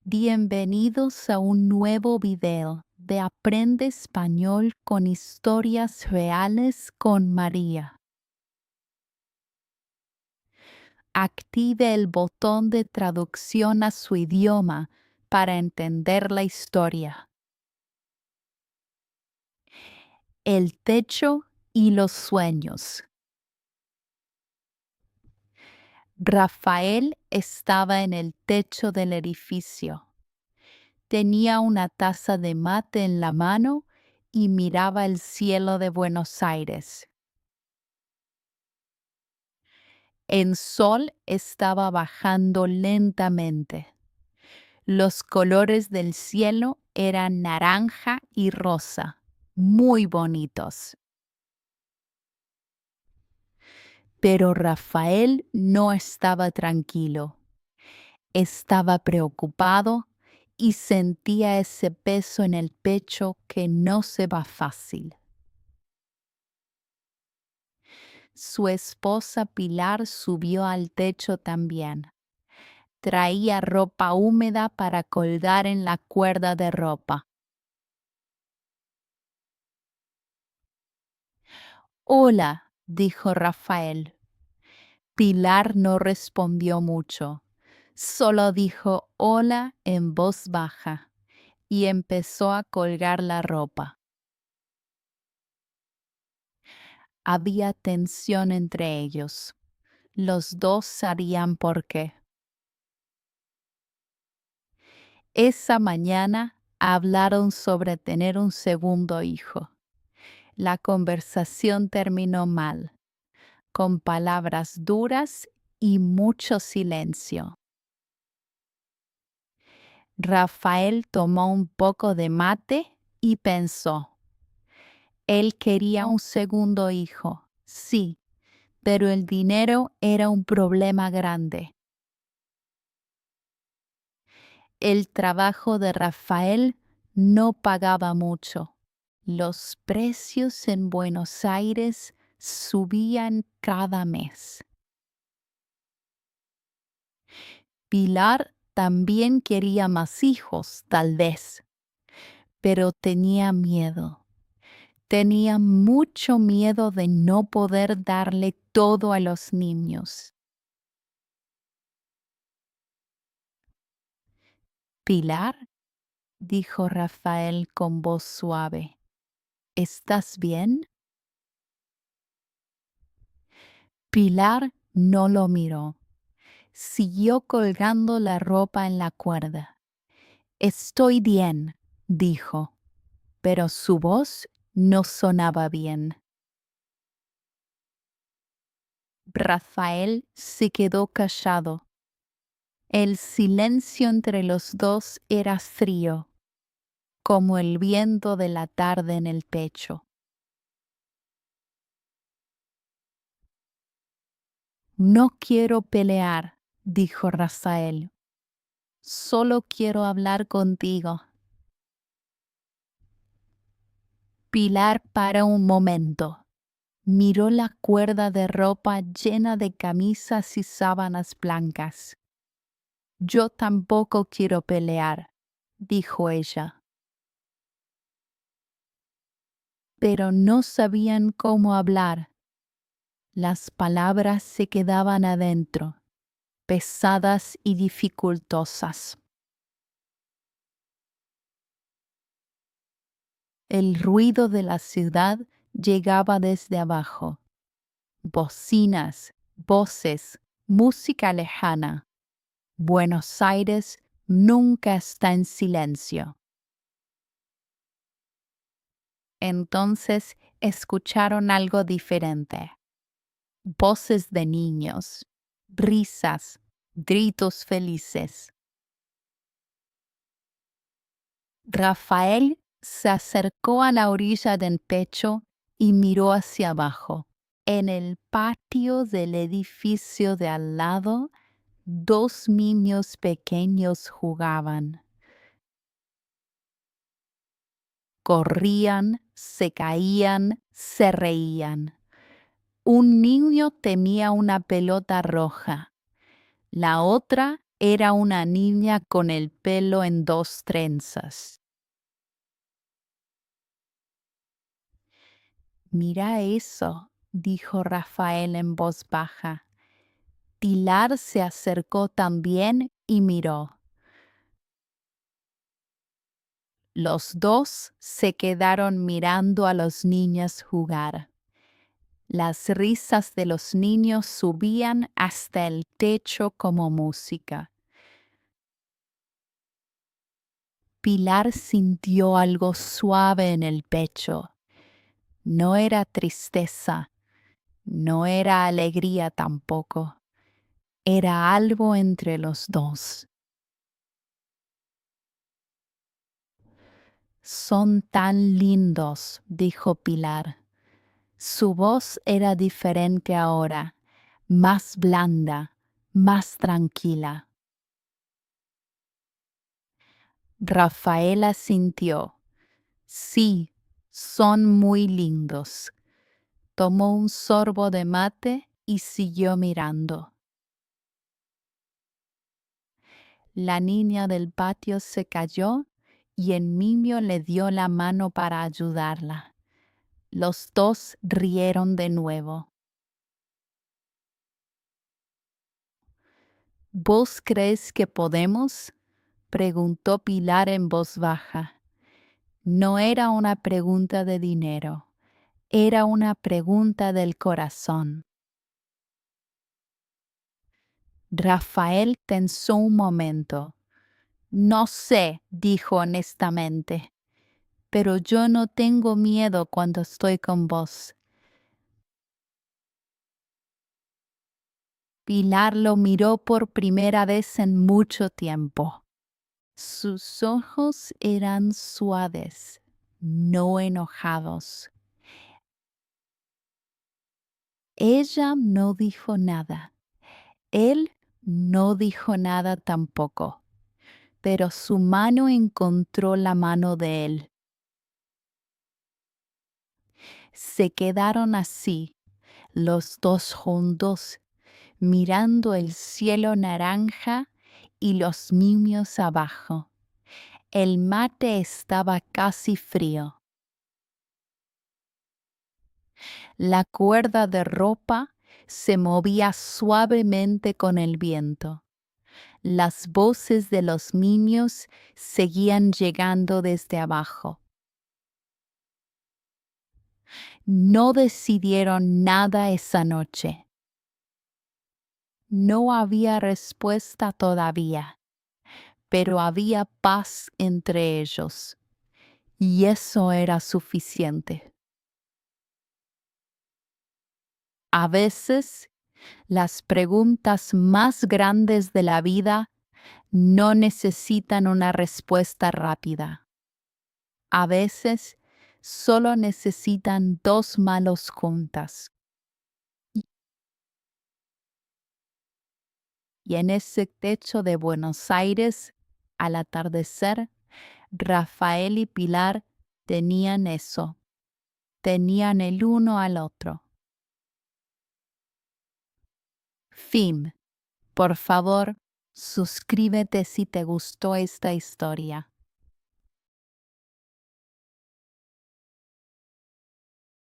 Bienvenidos a un nuevo video de Aprende Español con historias reales con María. Active el botón de traducción a su idioma para entender la historia. El techo y los sueños. Rafael estaba en el techo del edificio. Tenía una taza de mate en la mano y miraba el cielo de Buenos Aires. El sol estaba bajando lentamente. Los colores del cielo eran naranja y rosa, muy bonitos. Pero Rafael no estaba tranquilo. Estaba preocupado y sentía ese peso en el pecho que no se va fácil. Su esposa Pilar subió al techo también. Traía ropa húmeda para colgar en la cuerda de ropa. Hola, dijo Rafael. Pilar no respondió mucho. Solo dijo hola en voz baja y empezó a colgar la ropa. Había tensión entre ellos. Los dos sabían por qué. Esa mañana hablaron sobre tener un segundo hijo. La conversación terminó mal, con palabras duras y mucho silencio. Rafael tomó un poco de mate y pensó. Él quería un segundo hijo, sí, pero el dinero era un problema grande. El trabajo de Rafael no pagaba mucho. Los precios en Buenos Aires subían cada mes. Pilar también quería más hijos, tal vez, pero tenía miedo. Tenía mucho miedo de no poder darle todo a los niños. Pilar, dijo Rafael con voz suave, ¿estás bien? Pilar no lo miró. Siguió colgando la ropa en la cuerda. Estoy bien, dijo, pero su voz no sonaba bien. Rafael se quedó callado. El silencio entre los dos era frío, como el viento de la tarde en el pecho. No quiero pelear, dijo Rafael. Solo quiero hablar contigo. Pilar paró un momento. Miró la cuerda de ropa llena de camisas y sábanas blancas. Yo tampoco quiero pelear, dijo ella. Pero no sabían cómo hablar. Las palabras se quedaban adentro, pesadas y dificultosas. El ruido de la ciudad llegaba desde abajo. Bocinas, voces, música lejana. Buenos Aires nunca está en silencio. Entonces escucharon algo diferente. Voces de niños, risas, gritos felices. Rafael se acercó a la orilla del pecho y miró hacia abajo. En el patio del edificio de al lado, dos niños pequeños jugaban. Corrían, se caían, se reían. Un niño tenía una pelota roja. La otra Era una niña con el pelo en 2 trenzas. Mira eso, dijo Rafael en voz baja. Pilar se acercó también y miró. Los dos se quedaron mirando a los niños jugar. Las risas de los niños subían hasta el techo como música. Pilar sintió algo suave en el pecho. No era tristeza, no era alegría tampoco. Era algo entre los dos. Son tan lindos, dijo Pilar. Su voz era diferente ahora, más blanda, más tranquila. Rafaela sintió. Sí, son muy lindos. Tomó un sorbo de mate y siguió mirando. La niña del patio se cayó y el niño le dio la mano para ayudarla. Los dos rieron de nuevo. ¿Vos crees que podemos? Preguntó Pilar en voz baja. No era una pregunta de dinero, era una pregunta del corazón. Rafael tensó un momento. No sé, dijo honestamente, pero yo no tengo miedo cuando estoy con vos. Pilar lo miró por primera vez en mucho tiempo. Sus ojos eran suaves, no enojados. Ella no dijo nada. Él no dijo nada tampoco, pero su mano encontró la mano de él. Se quedaron así, los dos juntos, mirando el cielo naranja y los niños abajo. El mate estaba casi frío. La cuerda de ropa se movía suavemente con el viento. Las voces de los niños seguían llegando desde abajo. No decidieron nada esa noche. No había respuesta todavía, pero había paz entre ellos, y eso era suficiente. A veces, las preguntas más grandes de la vida no necesitan una respuesta rápida. A veces, solo necesitan dos manos juntas. Y en ese techo de Buenos Aires, al atardecer, Rafael y Pilar tenían eso, tenían el uno al otro. Fin. Por favor, suscríbete si te gustó esta historia.